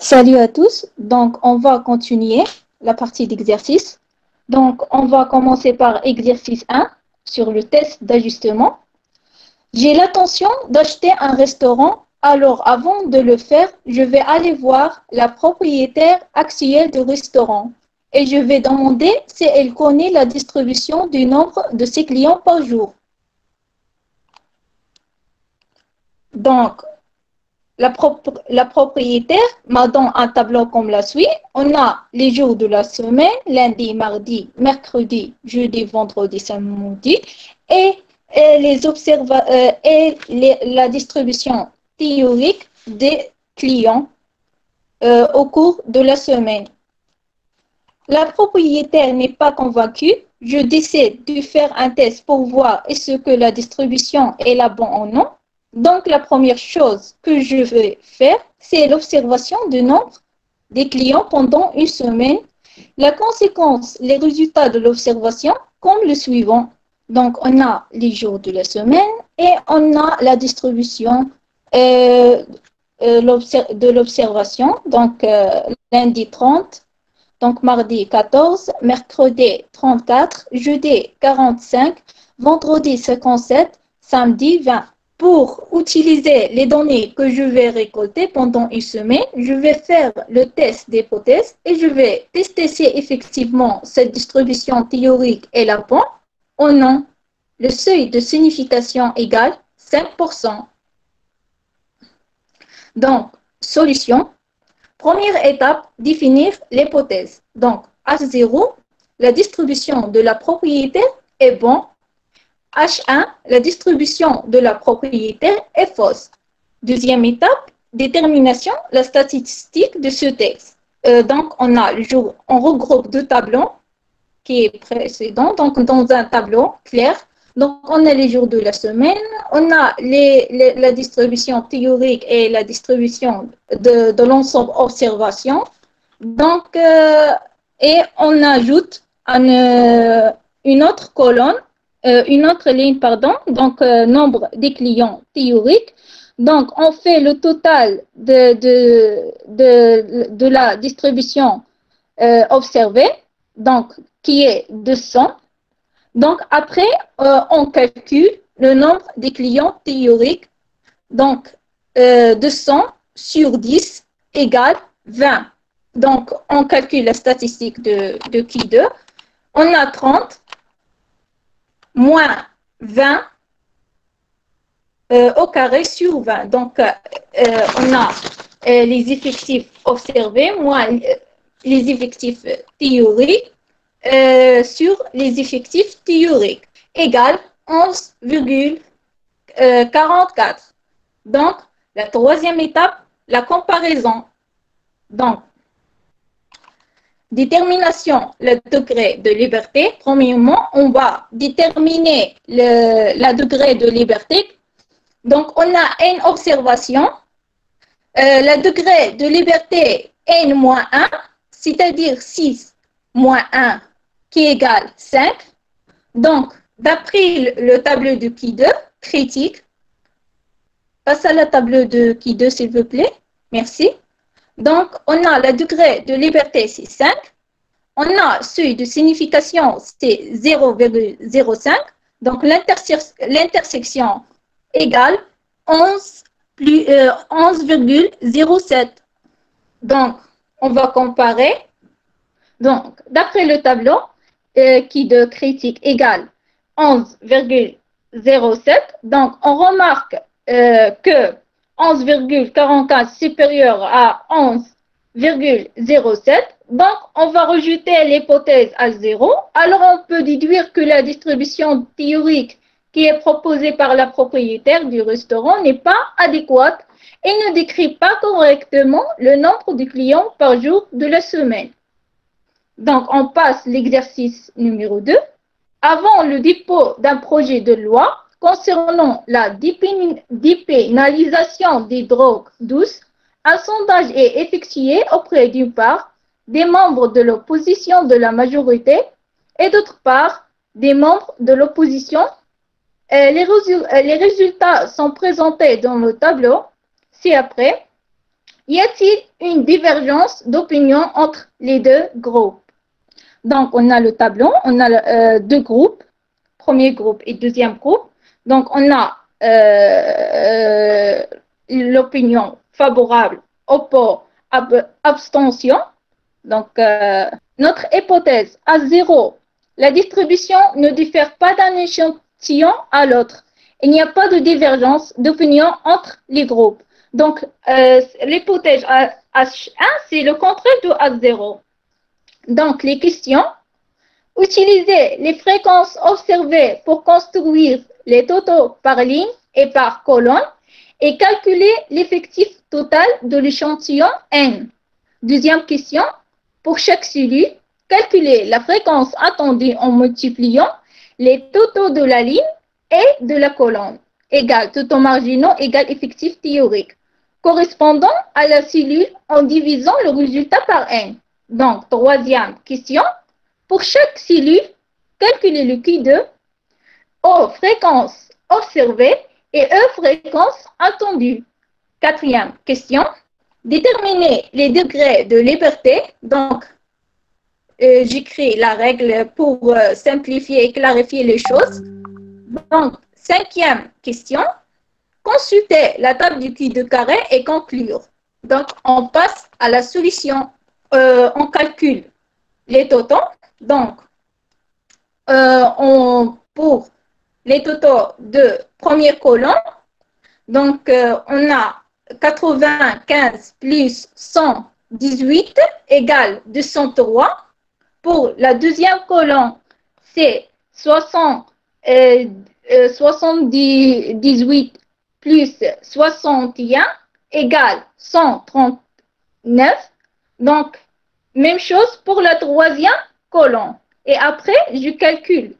Salut à tous. Donc, on va continuer la partie d'exercice. Donc, on va commencer par exercice 1 sur le test d'ajustement. J'ai l'intention d'acheter un restaurant. Alors, avant de le faire, je vais aller voir la propriétaire actuelle du restaurant et je vais demander si elle connaît la distribution du nombre de ses clients par jour. Donc, la propriétaire m'a donné un tableau comme la suit. On a les jours de la semaine, lundi, mardi, mercredi, jeudi, vendredi, samedi, et, la distribution théorique des clients au cours de la semaine. La propriétaire n'est pas convaincue. Je décide de faire un test pour voir est-ce que la distribution est la bonne ou non. Donc, la première chose que je vais faire, c'est l'observation du nombre des clients pendant une semaine. La conséquence, les résultats de l'observation, comme le suivant. Donc, on a les jours de la semaine et on a la distribution de l'observation. Donc, lundi 30, donc mardi 14, mercredi 34, jeudi 45, vendredi 57, samedi 20. Pour utiliser les données que je vais récolter pendant une semaine, je vais faire le test d'hypothèse et je vais tester si effectivement cette distribution théorique est la bonne ou non. Le seuil de signification égale 5%. Donc, solution. Première étape, définir l'hypothèse. Donc, H0, la distribution de la propriété est bonne. H1, la distribution de la propriété est fausse. Deuxième étape, détermination, la statistique de ce texte. Donc, on regroupe deux tableaux qui est précédent. Donc, dans un tableau clair, donc on a les jours de la semaine, on a la distribution théorique et la distribution de l'ensemble observation. Donc, et on ajoute une autre colonne, une autre ligne, pardon, donc nombre des clients théoriques. Donc, on fait le total de la distribution observée, donc qui est 200. Donc, après, on calcule le nombre des clients théoriques. Donc, 200 sur 10 égale 20. Donc, on calcule la statistique de qui 2. On a 30 moins 20 au carré sur 20. Donc, on a les effectifs observés moins les effectifs théoriques sur les effectifs théoriques égale 11,44. Donc, la troisième étape, la comparaison. Donc, détermination, le degré de liberté. Premièrement, on va déterminer le degré de liberté. Donc, on a une observation. Le degré de liberté n-1, c'est-à-dire 6 moins 1 qui égale 5. Donc, d'après le tableau de Qui2, critique, passe à la tableau de Qui2, s'il vous plaît. Merci. Donc, on a le degré de liberté, c'est 5. On a seuil de signification, c'est 0,05. Donc, l'intersection égale 11,07. Donc, on va comparer. Donc, d'après le tableau, qui de critique égale 11,07. Donc, on remarque que 11,44 supérieur à 11,07. Donc, on va rejeter l'hypothèse à 0. Alors, on peut déduire que la distribution théorique qui est proposée par la propriétaire du restaurant n'est pas adéquate et ne décrit pas correctement le nombre de clients par jour de la semaine. Donc, on passe l'exercice numéro 2. Avant le dépôt d'un projet de loi concernant la dépénalisation des drogues douces, un sondage est effectué auprès d'une part des membres de l'opposition de la majorité et d'autre part des membres de l'opposition. Les résultats sont présentés dans le tableau ci-après. Y a-t-il une divergence d'opinion entre les deux groupes? Donc, on a le tableau, on a deux groupes, premier groupe et deuxième groupe. Donc, on a l'opinion favorable, oppos, abstention. Donc, notre hypothèse à 0, la distribution ne diffère pas d'un échantillon à l'autre. Il n'y a pas de divergence d'opinion entre les groupes. Donc, l'hypothèse H1, c'est le contraire de H0. Donc, les questions. Utiliser les fréquences observées pour construire les totaux par ligne et par colonne et calculer l'effectif total de l'échantillon N. Deuxième question. Pour chaque cellule, calculer la fréquence attendue en multipliant les totaux de la ligne et de la colonne, égale totaux marginaux égale effectif théorique, correspondant à la cellule en divisant le résultat par N. Donc, troisième question. Pour chaque cellule, calculer le Q2, O fréquence observée et E fréquence attendue. Quatrième question. Déterminer les degrés de liberté. Donc, j'écris la règle pour simplifier et clarifier les choses. Donc, cinquième question. Consulter la table du Q2 carré et conclure. Donc, on passe à la solution. On calcule les totaux. Donc, pour les totaux de première colonne, donc on a 95 plus 118 égale 203. Pour la deuxième colonne, c'est 78 plus 61 égale 139. Donc, même chose pour la troisième colonne. Et après, je calcule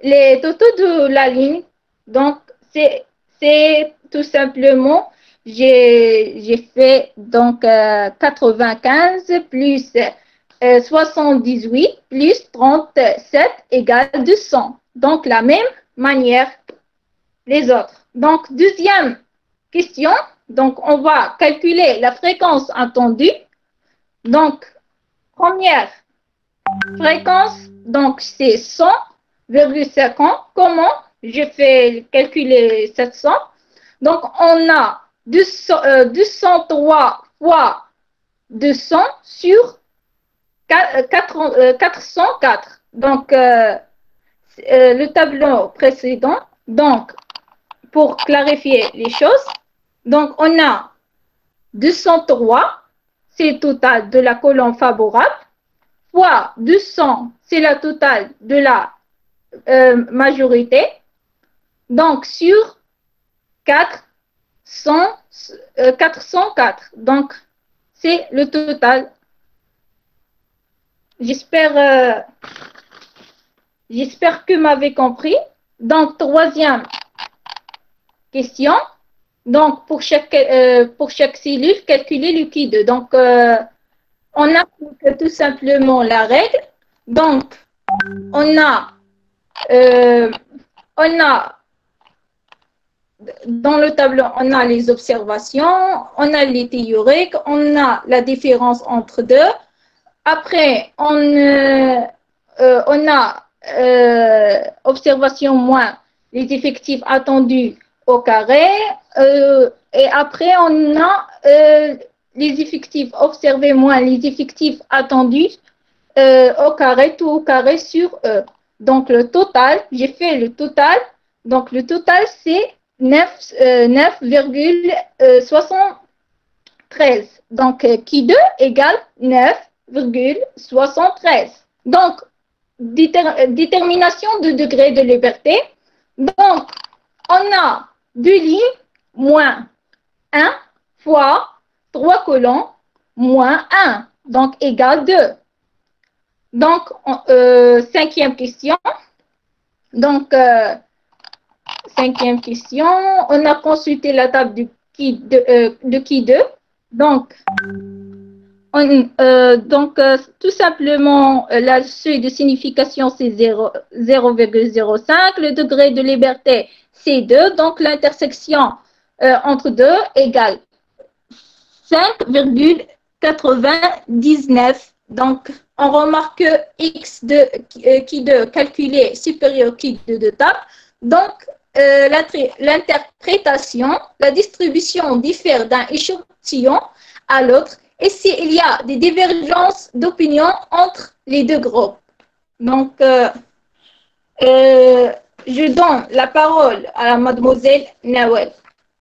les totaux de la ligne. Donc, c'est tout simplement, j'ai fait donc 95 plus 78 plus 37 égale 200. Donc, la même manière les autres. Donc, deuxième question. Donc, on va calculer la fréquence attendue. Donc, première fréquence, donc c'est 100,50. Comment je fais calculer 700? Donc, on a 203 fois 200 sur 404. Donc, le tableau précédent. Donc, pour clarifier les choses, donc on a 203, c'est le total de la colonne favorable, fois 200, c'est la totale de la majorité. Donc, sur 404. Donc, c'est le total. J'espère que vous m'avez compris. Donc, troisième question. Donc, pour chaque cellule, calculer le Q2. Donc, on applique tout simplement la règle. Donc, on a dans le tableau, on a les observations, on a les théoriques, on a la différence entre deux. Après, on a observation moins les effectifs attendus au carré. Et après, on a les effectifs observés moins les effectifs attendus au carré, tout au carré sur E. Donc, le total, j'ai fait le total. Donc, le total, c'est 9,73. Donc, Q2 égale 9,73. Donc, détermination de degré de liberté. Donc, on a deux lignes moins 1 fois 3 colonnes moins 1. Donc, égale 2. Donc, cinquième question. Donc, cinquième question. On a consulté la table de Q2. Donc, tout simplement, la seuil de signification, c'est 0,05. Le degré de liberté, c'est 2. Donc, l'intersection entre 2 égale 5,99. Donc, on remarque que x de qui de calculé supérieur qui de table. Donc, l'interprétation, la distribution diffère d'un échantillon à l'autre et s'il y a des divergences d'opinion entre les deux groupes. Donc, je donne la parole à la mademoiselle Nawel.